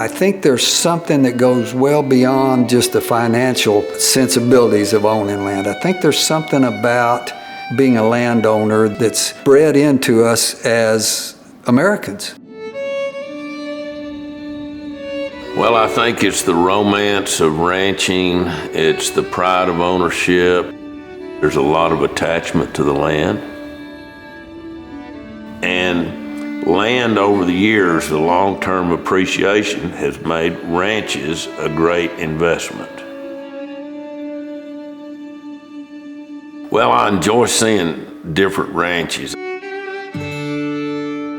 I think there's something that goes well beyond just the financial sensibilities of owning land. I think there's something about being a landowner that's bred into us as Americans. Well, I think it's the romance of ranching, it's the pride of ownership. There's a lot of attachment to the land. And land over the years, the long-term appreciation has made ranches a great investment. Well, I enjoy seeing different ranches.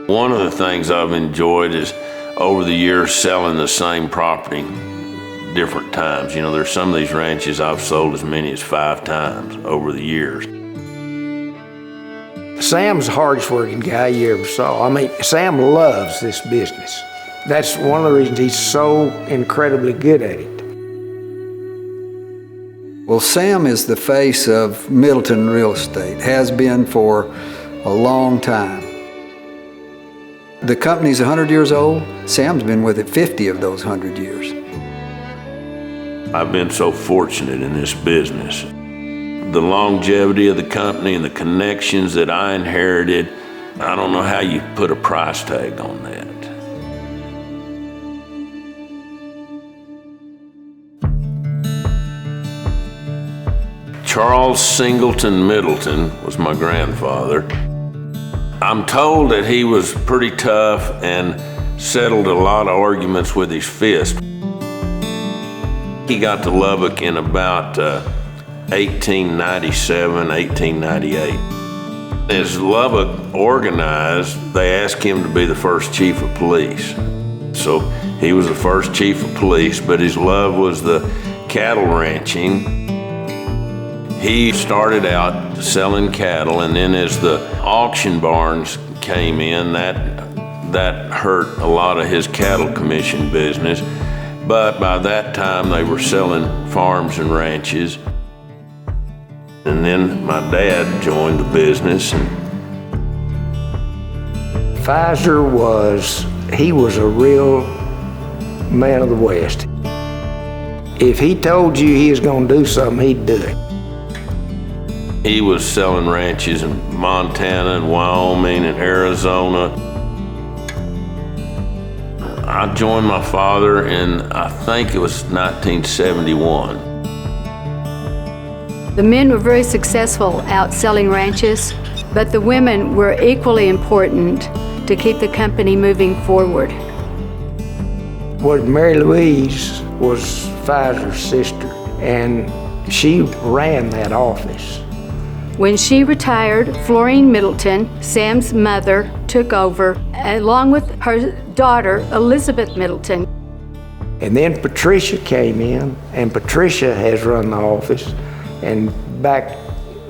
One of the things I've enjoyed is over the years selling the same property different times. You know, there's some of these ranches I've sold as many as 5 times over the years. Sam's the hardest working guy you ever saw. I mean, Sam loves this business. That's one of the reasons he's so incredibly good at it. Well, Sam is the face of Middleton real estate, has been for a long time. The company's 100 years old. Sam's been with it 50 of those 100 years. I've been so fortunate in this business. The longevity of the company and the connections that I inherited, I don't know how you put a price tag on that. Charles Singleton Middleton was my grandfather. I'm told that he was pretty tough and settled a lot of arguments with his fist. He got to Lubbock in about 1897, 1898. As Lubbock organized, they asked him to be the first chief of police. So he was the first chief of police, but his love was the cattle ranching. He started out selling cattle, and then as the auction barns came in, that hurt a lot of his cattle commission business. But by that time, they were selling farms and ranches. And then my dad joined the business. Pfizer was a real man of the West. If he told you he was gonna do something, he'd do it. He was selling ranches in Montana and Wyoming and Arizona. I joined my father in, I think it was 1971. The men were very successful out selling ranches, but the women were equally important to keep the company moving forward. Well, Mary Louise was Pfizer's sister, and she ran that office. When she retired, Florine Middleton, Sam's mother, took over, along with her daughter, Elizabeth Middleton. And then Patricia came in, and Patricia has run the office and backed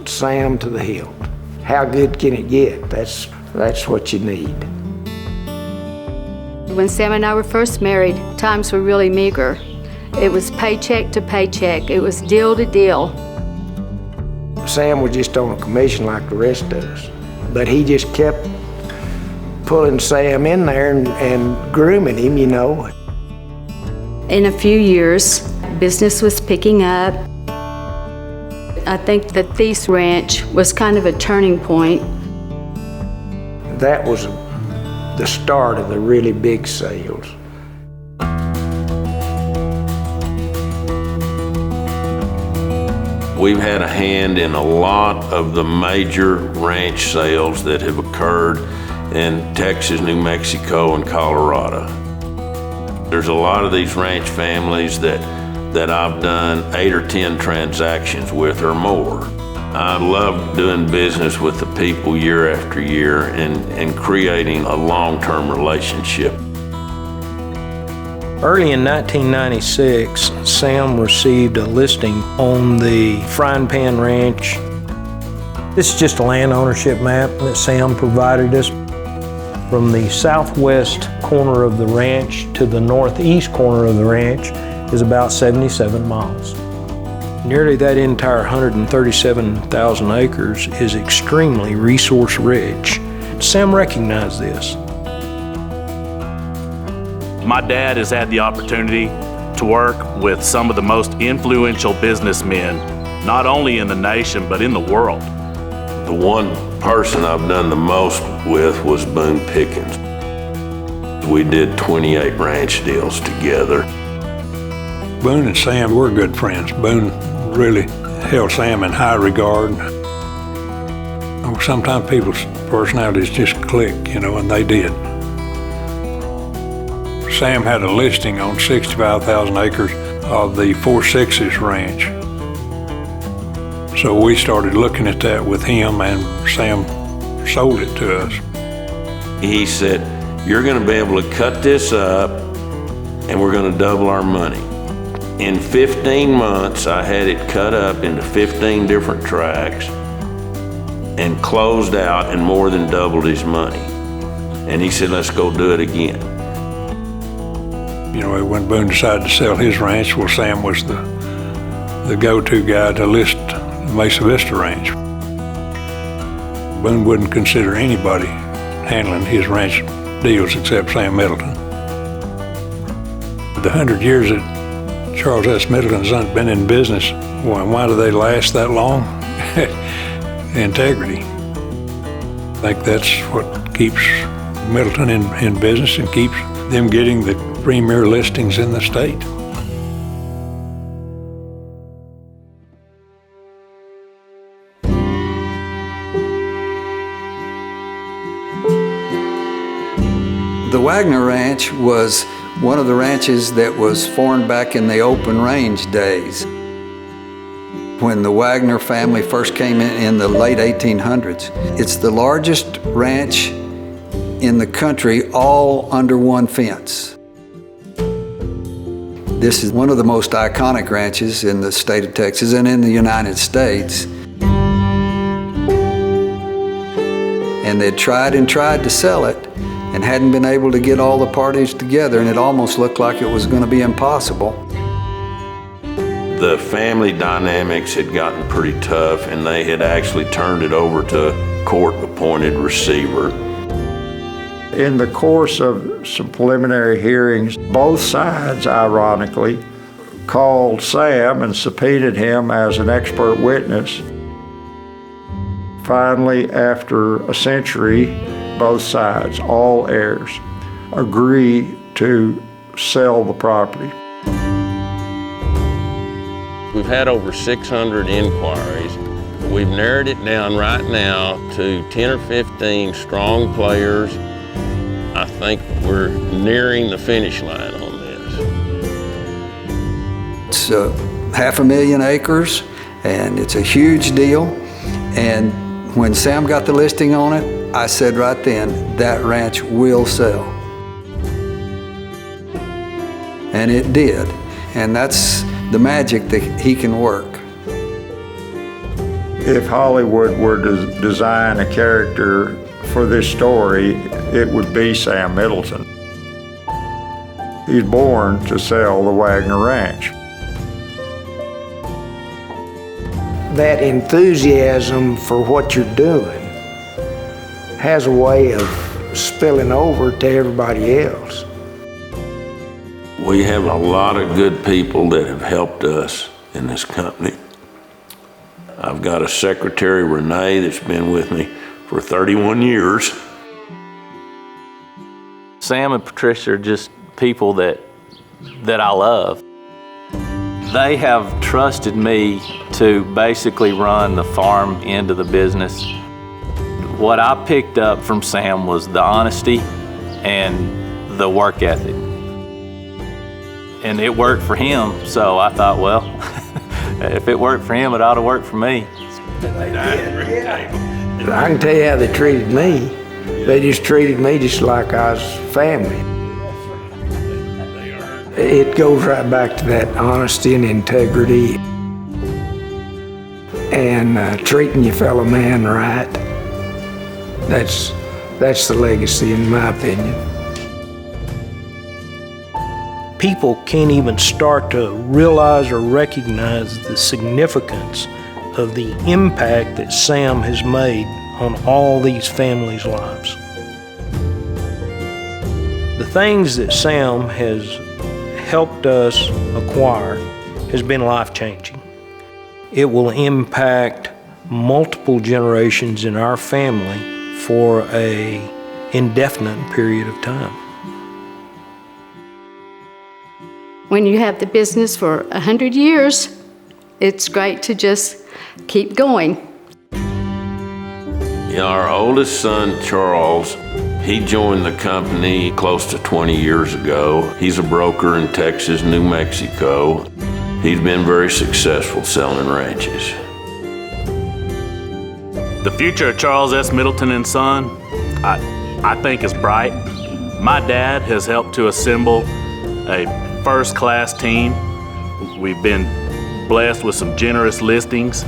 Sam to the hilt. How good can it get? That's what you need. When Sam and I were first married, times were really meager. It was paycheck to paycheck. It was deal to deal. Sam was just on a commission like the rest of us, but he just kept pulling Sam in there and grooming him, you know. In a few years, business was picking up. I think that Thies Ranch was kind of a turning point. That was the start of the really big sales. We've had a hand in a lot of the major ranch sales that have occurred in Texas, New Mexico, and Colorado. There's a lot of these ranch families that I've done 8 or 10 transactions with or more. I love doing business with the people year after year and creating a long-term relationship. Early in 1996, Sam received a listing on the Frying Pan Ranch. This is just a land ownership map that Sam provided us. From the southwest corner of the ranch to the northeast corner of the ranch is about 77 miles. Nearly that entire 137,000 acres is extremely resource rich. Sam recognized this. My dad has had the opportunity to work with some of the most influential businessmen, not only in the nation, but in the world. The one person I've done the most with was Boone Pickens. We did 28 ranch deals together. Boone and Sam were good friends. Boone really held Sam in high regard. Sometimes people's personalities just click, and they did. Sam had a listing on 65,000 acres of the 4 Sixes ranch. So we started looking at that with him, and Sam sold it to us. He said, "You're going to be able to cut this up, and we're going to double our money." In 15 months, I had it cut up into 15 different tracts and closed out and more than doubled his money. And he said, "Let's go do it again." When Boone decided to sell his ranch, well, Sam was the go-to guy to list the Mesa Vista Ranch. Boone wouldn't consider anybody handling his ranch deals except Sam Middleton. The 100 years that Charles S. Middleton and Son been in business, why do they last that long? Integrity. I think that's what keeps Middleton in business and keeps them getting the premier listings in the state. The Wagner Ranch was one of the ranches that was formed back in the open range days. When the Wagner family first came in the late 1800s. It's the largest ranch in the country, all under one fence. This is one of the most iconic ranches in the state of Texas and in the United States. And they'd tried and tried to sell it and hadn't been able to get all the parties together, and it almost looked like it was going to be impossible. The family dynamics had gotten pretty tough, and they had actually turned it over to a court-appointed receiver. In the course of some preliminary hearings, both sides, ironically, called Sam and subpoenaed him as an expert witness. Finally, after a century, both sides, all heirs, agree to sell the property. We've had over 600 inquiries. We've narrowed it down right now to 10 or 15 strong players. I think we're nearing the finish line on this. It's 500,000 acres, and it's a huge deal. And when Sam got the listing on it, I said right then, that ranch will sell. And it did. And that's the magic that he can work. If Hollywood were to design a character for this story, it would be Sam Middleton. He's born to sell the Wagner Ranch. That enthusiasm for what you're doing has a way of spilling over to everybody else. We have a lot of good people that have helped us in this company. I've got a secretary, Renee, that's been with me for 31 years. Sam and Patricia are just people that I love. They have trusted me to basically run the farm end of the business. What I picked up from Sam was the honesty and the work ethic. And it worked for him, so I thought, well, if it worked for him, it ought to work for me. I can tell you how they treated me. They just treated me just like I was family. It goes right back to that honesty and integrity and treating your fellow man right. That's the legacy, in my opinion. People can't even start to realize or recognize the significance of the impact that Sam has made on all these families' lives. The things that Sam has helped us acquire has been life-changing. It will impact multiple generations in our family for an indefinite period of time. When you have the business for 100 years, it's great to just keep going. Yeah, our oldest son, Charles, he joined the company close to 20 years ago. He's a broker in Texas, New Mexico. He's been very successful selling ranches. The future of Charles S. Middleton and Son, I think is bright. My dad has helped to assemble a first-class team. We've been blessed with some generous listings.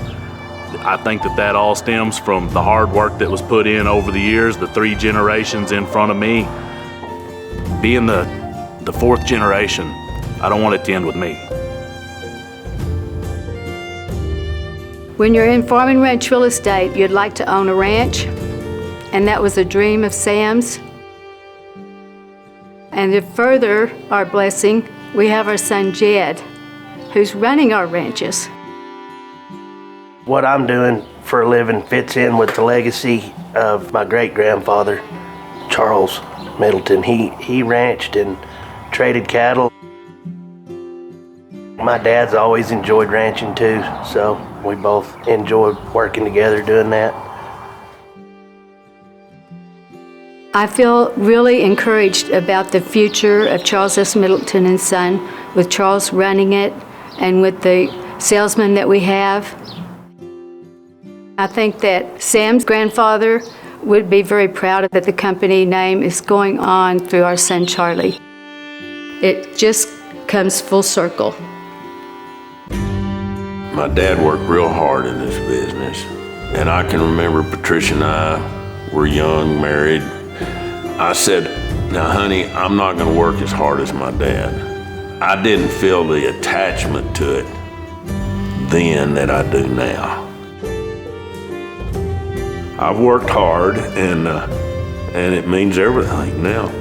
I think that all stems from the hard work that was put in over the years, the 3 generations in front of me. Being the 4th generation, I don't want it to end with me. When you're in farm and ranch real estate, you'd like to own a ranch, and that was a dream of Sam's. And to further our blessing, we have our son Jed, who's running our ranches. What I'm doing for a living fits in with the legacy of my great-grandfather, Charles Middleton. He ranched and traded cattle. My dad's always enjoyed ranching too, so we both enjoyed working together doing that. I feel really encouraged about the future of Charles S. Middleton and Son, with Charles running it and with the salesmen that we have. I think that Sam's grandfather would be very proud that the company name is going on through our son Charlie. It just comes full circle. My dad worked real hard in this business, and I can remember Patricia and I were young, married. I said, now honey, I'm not gonna work as hard as my dad. I didn't feel the attachment to it then that I do now. I've worked hard, and it means everything now.